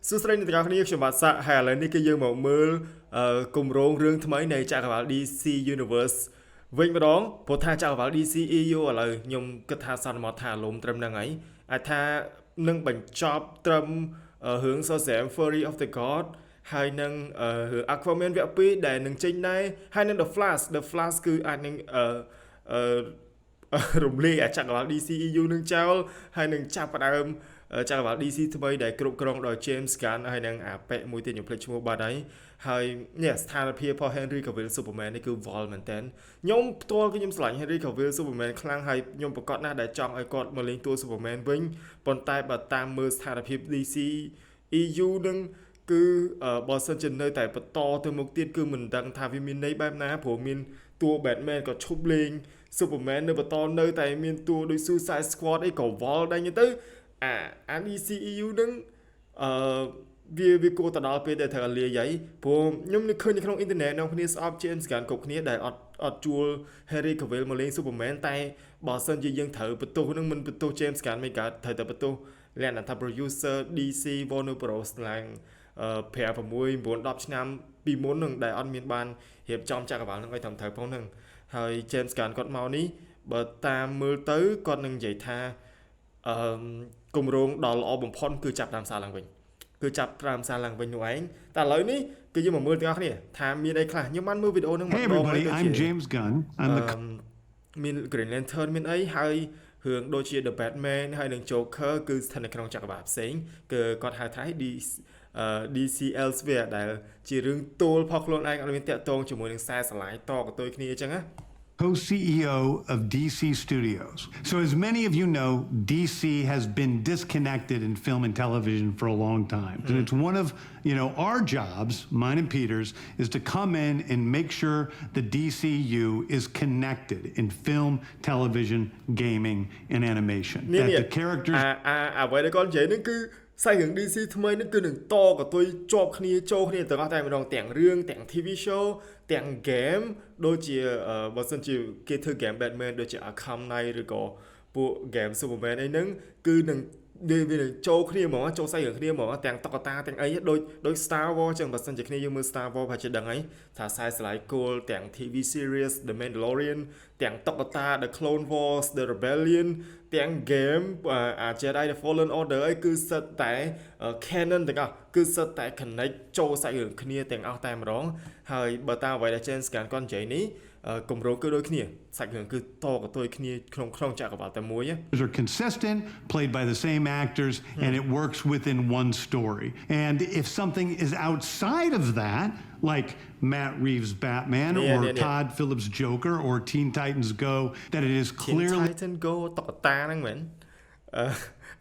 សួស្តីអ្នកទាំងអស់គ្នាខ្ញុំបាទសាក់ហើយឥឡូវនេះគឺយើងមកមើលគម្រោងរឿងថ្មីនៃចក្រវាឡ DC Universe វិញម្ដងព្រោះថាចក្រវាឡ DCEU ឥឡូវខ្ញុំគិតថាសន្មតថាលំត្រឹមហ្នឹងហើយអាចថានឹងបញ្ចប់ត្រឹមរឿង Shazam Fury of the God ហើយនឹងរឿង Aquaman វគ្គ 2 ដែលនឹងចេញដែរហើយនឹង The Flash គឺអាចនឹងរំលាយចក្រវាឡ DCEU នឹងចោលហើយនឹងចាប់ផ្ដើមចក្រវាឡ DC ថ្មីដែលគ្រប់គ្រងដោយ James Gunn ហើយនឹងអាប៉ែមួយទៀតខ្ញុំភ្លេចឈ្មោះបាត់ហើយនេះស្ថានភាពរបស់ Henry Cavill Superman នេះគឺ វល់មែនតើខ្ញុំផ្ទាល់គឺខ្ញុំស្រឡាញ់ Henry Cavill Superman ខ្លាំងហើយខ្ញុំប្រកាសណាស់ដែលចង់ឲ្យគាត់មកលេងតួ Superman វិញប៉ុន្តែបើតាមមើលស្ថានភាព DC EU នឹងគឺបើសិនជានៅតែបន្តទៅមុខទៀតគឺមិនដឹងថាវាមានន័យបែបណាព្រោះមានតួ Batman ក៏ឈប់លេង Superman នៅបន្តនៅតែមានតួដូច Suicide Squad អីក៏វល់ដែរទៅអា DCEU នឹងវាគួរទៅដល់ពេលដែលត្រូវលាយព្រោះខ្ញុំនឹកឃើញនៅក្នុងអ៊ីនធឺណិតអ្នកគ្នាស្អប់ James Gunn គ្រប់គ្នាដែលអត់ជួល Henry Cavill មកលេង Superman តែបើសិនជាយើងត្រូវបន្ទោសនឹងមិនបន្ទោស James Gunn មិនកើតត្រូវតែបន្ទោសលក្ខណៈថា producer DC Warner Bros ឡើង5 6 9 10ឆ្នាំពីមុននឹងដែលអត់មានបានរៀបចំចក្រវាឡនឹងឲ្យត្រឹមត្រូវផងហ្នឹងហើយ James Gunn គាត់មកនេះបើតាមមើលទៅគាត់នឹងនិយាយថាគម្រោងដ៏ល្អបំផុតគឺចាប់តាមសារឡើងវិញនោះឯងតែឥឡូវនេះគឺយើងមកមើលទាំងអស់គ្នាថាមានអីខ្លះខ្ញុំបានមើលវីដេអូហ្នឹងមកដងហើយដូចជា I'm James Gunn មាន Green Lantern មានអីហើយរឿងដូចជា The Batman ហើយនឹង Joker គឺស្ថិតនៅក្នុងចក្រវាឡផ្សេងគឺគាត់ហៅថា DC Elsewhere ដែលជារឿងទល់ផុសខ្លួនឯងអត់មានតាក់ទងជាមួយនឹងខ្សែស្រឡាយតកតុយគ្នាអញ្ចឹងណាCo-CEO of DC Studios. So as many of you know, DC has been disconnected in film and television for a long time. And it's one of, our jobs, mine and Peter's, is to come in and make sure the DCU is connected in film, television, gaming, and animation. That the characters... អ្វីដែលគាត់និយាយហ្នឹងគឺសាច់រឿង DC ថ្មីហ្នឹងគឺនឹងតកតុយជាប់គ្នាចូលគ្នាទាំងអស់តែម្ដងទាំងរឿងទាំង TV show ទាំង game ដូចជាបើសិនជាគេធ្វើ game Batman ដូចជា Arkham Knight ឬក៏ពួក game Superman អីហ្នឹងគឺនឹងវានឹងចូលគ្នាហ្មងចូលសាច់រឿងគ្នាហ្មងទាំងតុក្កតាទាំងអីដូច Star Wars ចឹងបើសិនជាគ្នាយើងមើល Star Wars ប្រហែលជាដឹងហើយថាខ្សែស្រឡាយគោលទាំង TV series The Mandalorian ទាំងតុក្កតា The Clone Wars The Rebellion ទាំង game Jedi The Fallen Order អីគឺសិតតែ canon ទាំងអស់គឺសិតតែ connect ចូលសាច់រឿងគ្នាទាំងអស់តែម្ដងហើយបើតាមអ្វីដែល James Gunn គាត់និយាយនេះគម្រោងគឺដូចគ្នាសាច់រឿងគឺតកតុយគ្នាក្នុងចក្រវាឡតែមួយ are consistent played by the same actors and it works within one story and if something is outside of that like Matt Reeves' Batman or Todd Phillips' Joker or Teen Titans Go that it is clearly Teen Titans Go តុក្កតាហ្នឹងមែន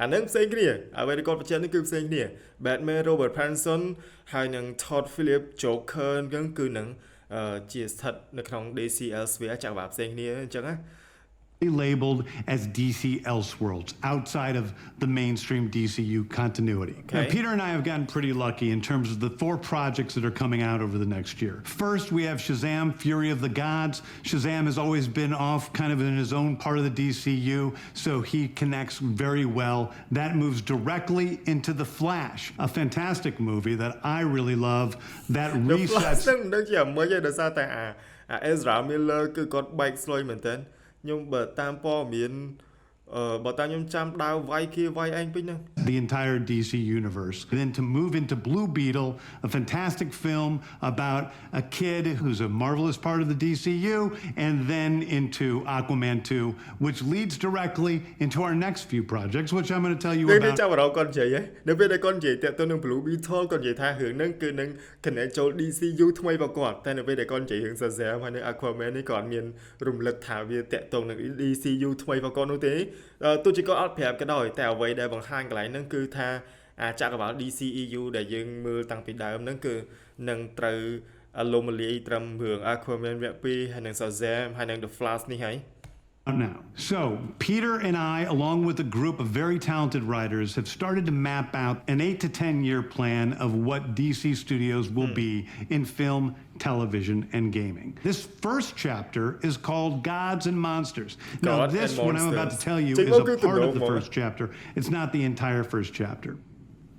អានឹងផ្សេងគ្នាអ្វីដែលគាត់បញ្ជាក់នេះគឺផ្សេងគ្នា Batman Robert Pattinson ហើយនឹង Todd Phillips Joker ហ្នឹងគឺនឹងជាស្ថិតនៅក្នុង DC Elsewhere ចក្រវាឡផ្សេងគ្នាអញ្ចឹងណាlabeled as DC Elseworlds outside of the mainstream DCU continuity. Okay. Now, Peter and I have gotten pretty lucky in terms of the 4 projects that are coming out over the next year. First, we have Shazam, Fury of the Gods. Shazam has always been off kind of in his own part of the DCU, so he connects very well. That moves directly into The Flash, a fantastic movie that I really love. That resets... Ezra Miller គឺគាត់បែកស្លុយមែនតើខ្ញុំបើតាមព័ត៌មានបើតាមខ្ញុំចាំដើរវាយគេវាយឯងពេញហ្នឹង The entire DC universe. Then to move into Blue Beetle, a fantastic film about a kid who's a marvelous part of the DCU, and then into Aquaman 2, which leads directly into our next few projects, which I'm going to tell you about. ចាំរកគាត់និយាយនៅពេលដែលគាត់និយាយតាក់ទងនឹង Blue Beetle គាត់និយាយថារឿងហ្នឹងគឺនឹង connect ចូល DCU ថ្មីរបស់គាត់តែនៅពេលដែលគាត់និយាយរឿង Shazam ហើយនឹង Aquaman នេះគាត់មានរំលឹកថាវាតាក់ទងនឹង DCU ថ្មីរបស់គាត់នោះទេទោះជាគាត់អត់ប្រាប់ក៏ដោយតែអ្វីដែលបង្ហាញកន្លែងហ្នឹងគឺថាចក្រវាឡ DCEU ដែលយើងមើលតាំងពីដើមហ្នឹងគឺនឹងត្រូវលំលាយត្រឹមរឿង Aquaman វគ្គ 2 ហើយនឹង Shazam ហើយនឹង The Flash នេះហើយNow, so Peter and I, along with a group of very talented writers, have started to map out an 8 to 10 year plan of what DC Studios will be in film, television, and gaming. This first chapter is called Gods and Monsters. Now, what I'm about to tell you is a part of the first chapter. It's not the entire first chapter.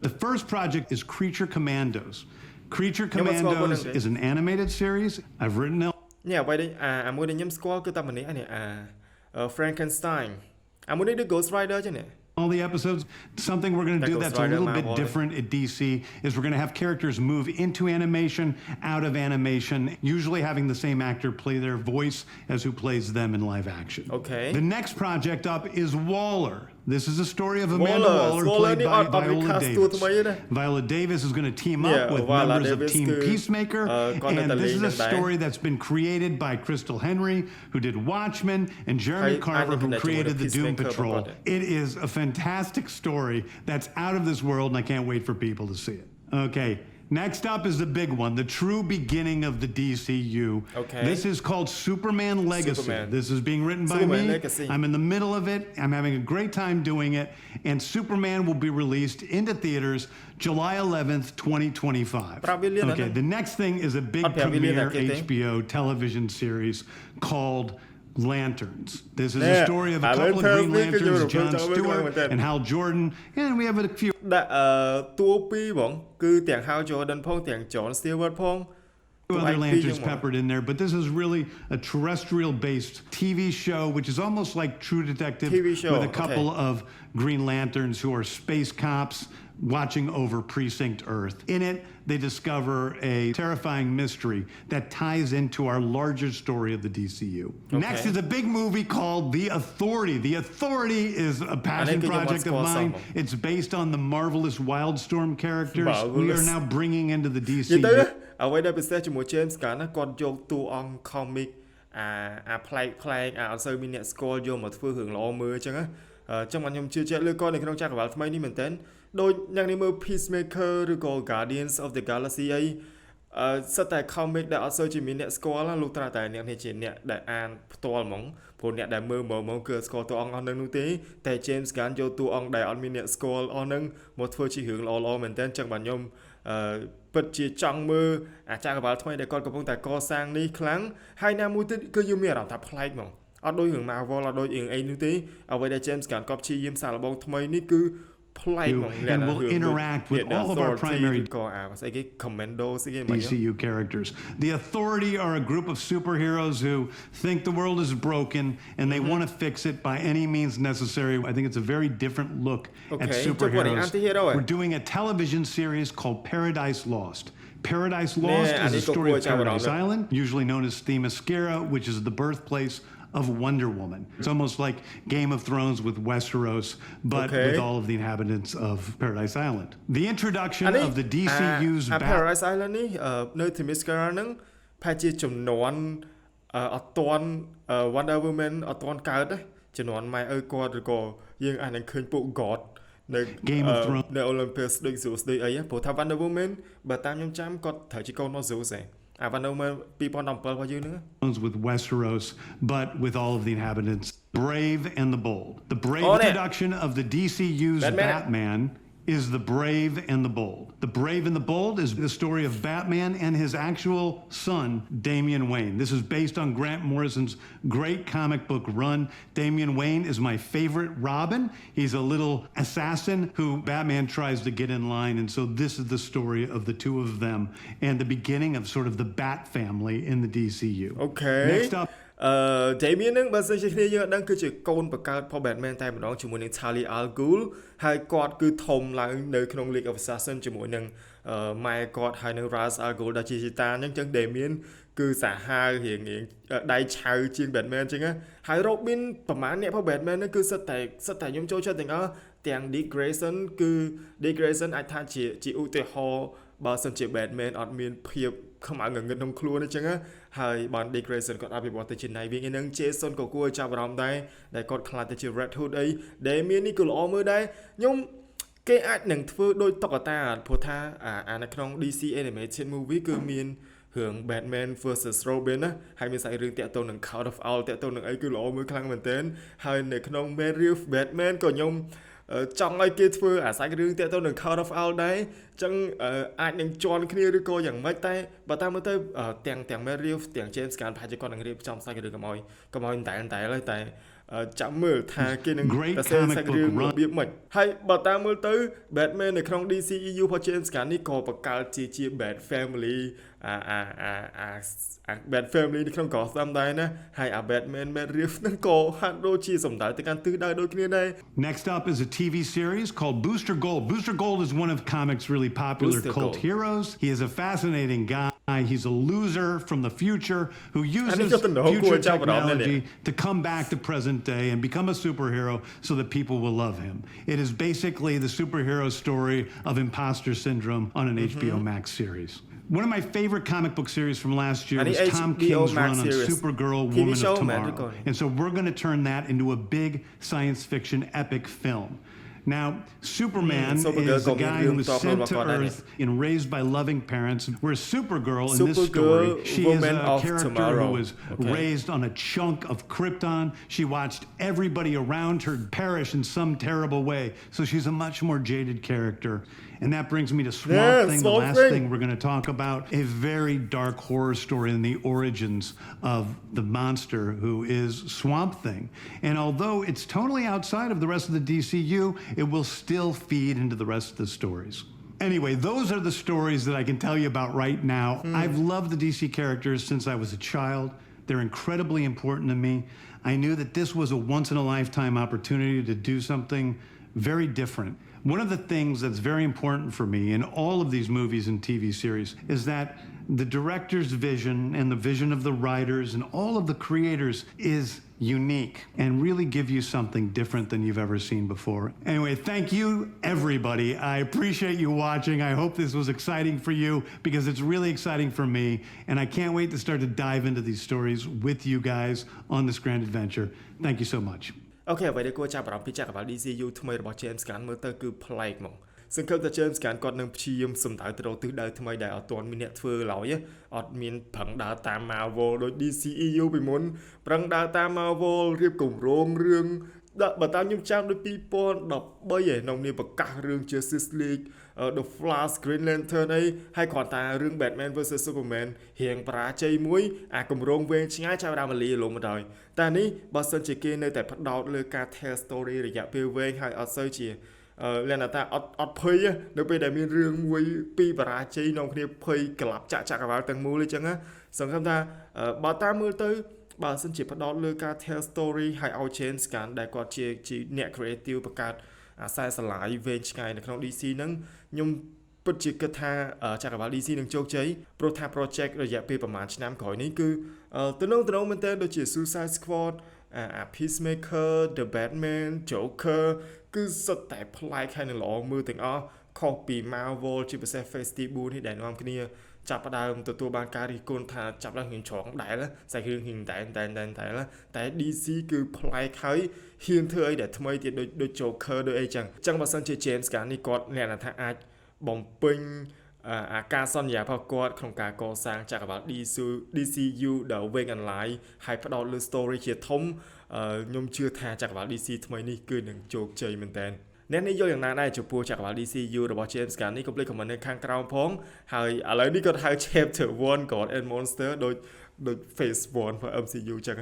The first project is Creature Commandos. Creature Commandos is an animated series. I've written it. នេះអ្វីដែលមួយដែលខ្ញុំស្គាល់គឺតែម្នាក់នេះFrankenstein មួយនេះ The Ghost Rider ចឹងនេះ All the episodes. Something we're going to do that's a little bit different at DC is we're going to have characters move into animation, out of animation, usually having the same actor play their voice as who plays them in live action. Okay. The next project up is Waller. This is a story of Amanda Waller played by Viola Davis. Viola Davis is going to team up with members of Team Peacemaker, and this is a story that's been created by Crystal Henry, who did Watchmen, and Jeremy Carver, who created the Doom Patrol. It is a fantastic story that's out of this world, and I can't wait for people to see it. Okay. Next up is the big one, the true beginning of the DCU. Okay. This is called Superman Legacy. This is being written by me. Legacy. I'm in the middle of it. I'm having a great time doing it. And Superman will be released into theaters July 11th, 2025. Okay, the next thing is a big premiere HBO television series called Lanterns. This is a story of a couple of Green Lanterns, John Stewart and Hal Jordan, and we have a few ដាក់តួពីរបងគឺទាំង Hal Jordan ផងទាំង John Stewart ផង other lanterns peppered in there, but this is really a terrestrial-based TV show, which is almost like True Detective with a couple of Green Lanterns who are space cops watching over Precinct Earth. In it, they discover a terrifying mystery that ties into our larger story of the DCU. Next is a big movie called The Authority. The Authority is a passion project of mine. It's based on the marvelous Wildstorm characters we are now bringing into the DCU. អ្វីដែលពិសេសជាមួយ James Gunn ណាគាត់យកតួអង្គ comic ប្លែកអត់សូវមានអ្នកស្គាល់យកមកធ្វើរឿងល្អមើលអញ្ចឹងណាចឹងមកខ្ញុំជឿជាក់លើគាត់នៅក្នុងចក្រវាឡថ្មីនេះមែនតើដូចយ៉ាងនេះមើល Peacemaker ឬក៏ Guardians of the Galaxy អីសិតតែ comic ដែលអត់សូវជាមានអ្នកស្គាល់ណាលោកត្រាតែអ្នកនេះជាអ្នកដែលអានផ្ទាល់ហ្មងព្រោះអ្នកដែលមើលមកគឺស្គាល់តួអង្គអស់នឹងនោះទេតែ James Gunn យកតួអង្គដែលអត់មានអ្នកស្គាល់អស់នឹងមកធ្វើជារឿងល្អៗមែនតើចឹងបាទខ្ញុំពិតជាចង់មើលអាចក្រវាឡថ្មីដែលគាត់កំពុងតែកសាងនេះខ្លាំងហើយណាមួយទៀតគឺយើងមានអារម្មណ៍ថាប្លែកហ្មងអត់ដូចរឿង Marvel អត់ដូចរឿងអីនោះទេអ្វីដែល James Gunn គាត់ព្យាយាមសាកល្បងថ្មីនេះគឺand will interact with all of our primary Commando DCU characters. The Authority are a group of superheroes who think the world is broken and they want to fix it by any means necessary. I think it's a very different look at superheroes. We're doing a television series called Paradise Lost. Paradise Lost is a story of Paradise Island, usually known as Themyscira, which is the birthplace of Wonder Woman. It's almost like Game of Thrones with Westeros, but with all of the inhabitants of Paradise Island. The introduction of the DCU's Paradise Island នេះនៅ Themyscira ហ្នឹងផែជាចំនួនអត់ទាន់ Wonder Woman អត់ទាន់កើតទេចំនួនម៉ែឪគាត់ឬក៏យើងអាចនឹងឃើញពួក God នៅ Game of Thrones នៅ Olympus ដូច Zeus ដូចអីព្រោះថា Wonder Woman បើតាមខ្ញុំចាំគាត់ត្រូវជាកូនរបស់ Zeus ឯងwith Westeros, but with all of the inhabitants. Brave and the Bold. The brave introduction of the DCU's Batman is The Brave and the Bold. The Brave and the Bold is the story of Batman and his actual son, Damian Wayne. This is based on Grant Morrison's great comic book run. Damian Wayne is my favorite Robin. He's a little assassin who Batman tries to get in line, and so this is the story of the two of them and the beginning of sort of the Bat family in the DCU. Okay. Next up, Damian នឹងបើសិនជាគ្នាយើងដឹងគឺជាកូនបង្កើតរបស់ Batman តែម្ដងជាមួយនឹង Charlie Al Ghul ហើយគាត់គឺធំឡើងនៅក្នុង League of Assassins ជាមួយនឹងម៉ែគាត់ហើយនឹង Ra's Al Ghul ដែលជាជីតាអញ្ចឹង Damian គឺសាហាវរៀងដៃឆៅជាង Batman អញ្ចឹងហើយ Robin ប្រហែលអ្នករបស់ Batman ហ្នឹងគឺសិតតែខ្ញុំចូលចិត្តទាំងអស់ទាំង Dick Grayson គឺ Dick Grayson អាចថាជាឧទាហរណ៍បើសិនជា Batman អត់មានភាពខ្មៅងងឹតក្នុងខ្លួនអញ្ចឹងហើយបាន Dick Grayson គាត់អភិវឌ្ឍទៅជា Night Wing ហ្នឹង Jason ក៏គួរឲ្យចាប់អារម្មណ៍ដែរដែលគាត់ខ្លាចទៅជា Red Hood អី Damian នេះគឺល្អមើលដែរខ្ញុំគេអាចនឹងធ្វើដូចតុក្កតាព្រោះថានៅក្នុង DC Animated Movie គឺមានរឿង Batman vs Robin ណាហើយមានសាច់រឿងតាក់ទងនឹង Court of Owls តាក់ទងនឹងអីគឺល្អមើលខ្លាំងមែនទែនហើយនៅក្នុង Werewolf Batman ក៏ខ្ញុំចង់ឲ្យគេធ្វើអាសាច់រឿងតាក់ទងនឹង Court of Owls ដែរអញ្ចឹងអាចនឹងជន់គ្នាឬក៏យ៉ាងម៉េចតែបើតាមមើលទៅទាំង Werewolf ទាំង James Gunn ប្រហែលជាគាត់នឹងរៀបចំសាច់រឿងកុំឲ្យតែហើយតែ ចាំមើលថាគេនឹង Great តែសេសា comic ច់ book រឿង run របៀបម៉េចហើយបើតាមមើលទៅ Batman នៅក្នុង DCEU របស់ James Gunn នេះក៏បង្កើតជា Bat Family Bat Family នៅក្នុង Gotham ដែរណាហើយ Batman Matt Reeves នឹងក៏ហាក់ដូចជាសម្ដៅទៅកាន់ទិសដៅដូចគ្នាដែរ Next up is a TV series called Booster Gold. Booster Gold is one of comics' really popular Booster cult Gold. heroes. He is a fascinating guy. He's a loser from the future who uses know future who technology to come back to present day and become a superhero so that people will love him. It is basically the superhero story of imposter syndrome on an HBO Max series. One of my favorite comic book series from last year was Tom King's run on Supergirl, Woman of Tomorrow. And so we're going to turn that into a big science fiction epic film. Now, Superman is a guy who was sent to Earth and raised by loving parents, whereas Supergirl in this story, she is a character who was raised on a chunk of Krypton. She watched everybody around her perish in some terrible way, so she's a much more jaded character. And that brings me to Swamp Thing, the last thing we're going to talk about, a very dark horror story in the origins of the monster who is Swamp Thing. And although it's totally outside of the rest of the DCU, it will still feed into the rest of the stories. Anyway, those are the stories that I can tell you about right now. I've loved the DC characters since I was a child. They're incredibly important to me. I knew that this was a once-in-a-lifetime opportunity to do something very different. One of the things that's very important for me in all of these movies and TV series is that the director's vision and the vision of the writers and all of the creators is unique and really give you something different than you've ever seen before. Anyway, thank you, everybody. I appreciate you watching. I hope this was exciting for you because it's really exciting for me. And I can't wait to start to dive into these stories with you guys on this grand adventure. Thank you so much. អូខេអ្វីដែលគួរចាប់អារម្មណ៍ពីចក្រវាឡ DCU ថ្មីរបស់ James Gunn មើលទៅគឺប្លែកហ្មងសង្ឃឹមថា James Gunn គាត់នឹងព្យាយាមសម្ដៅទៅរកទិសដៅថ្មីដែលអត់ទាន់មានអ្នកធ្វើឡើយអត់មានប្រឹងដើរតាម Marvel ដូច DCEU ពីមុនប្រឹងដើរតាម Marvel រៀបគម្រោងរឿងបើតាមខ្ញុំចាំដូច2013ឯក្នុងនេះប្រកាសរឿង Justice League The Flash Green Lantern អីហើយគ្រាន់តែរឿង Batman vs Superman រៀងបរាជ័យមួយអាគម្រោងវែងឆ្ងាយចាប់ដើមមកលាលំដល់តែនេះបើសិនជាគេនៅតែផ្ដោតលើការ tell story រយៈពេលវែងហើយអត់សូវជាលក្ខណៈថាអត់ភ័យនៅពេលដែលមានរឿងមួយពីបរាជ័យនាំគ្នាភ័យក្លាប់ចាក់ចក្រវាឡទាំងមូលអញ្ចឹងសង្ឃឹមថាបើតាមមើលទៅបើសិនជាផ្ដោតលើការ tell story ហើយឲ្យ James Gunn ដែលគាត់ជាអ្នក creative បង្កើតអាខ្សែស្រឡាយវែងឆ្ងាយនៅក្នុង DC ហ្នឹងខ្ញុំពិតជាគិតថាចក្រវាឡ DC នឹងជោគជ័យព្រោះថា project រយៈពេលប្រហែលឆ្នាំក្រោយនេះគឺទំនងមែនទែនដូចជា Suicide Squad Peacemaker The Batman Joker គឺសុទ្ធតែប្លែកហើយនឹងល្អមើលទាំងអស់ខុសពី Marvel ជាពិសេស Phase 4នេះដែលនាំគ្នាចាប់ផ្ដើមទទួលបានការរិះគន់ថាចាប់ឡើងហ៊ានច្រងដែរសាច់រឿងហ៊ានតែ DC គឺប្លែកហើយហ៊ានធ្វើអីដែលថ្មីទៀតដូច Joker ដូចអីចឹងបើសិនជា James Gunn នេះគាត់លក្ខណៈថាអាចបំពេញអាការសន្យារបស់គាត់ក្នុងការកសាងចក្រវាឡ DCU ដែលវែងអន្លាយហើយផ្ដោតលើ story ជាធំខ្ញុំជឿថាចក្រវាឡ DC ថ្មីនេះគឺនឹងជោគជ័យមែនតើអ្នកនេះយល់យ៉ាងណាដែរចំពោះចក្រវាឡ DCU របស់ James Gunn នេះកុំភ្លេច comment នៅខាងក្រោមផងហើយឥឡូវនេះគាត់ហៅ chapter 1 God and Monster ដូច Phase 1 របស់ MCU ចឹង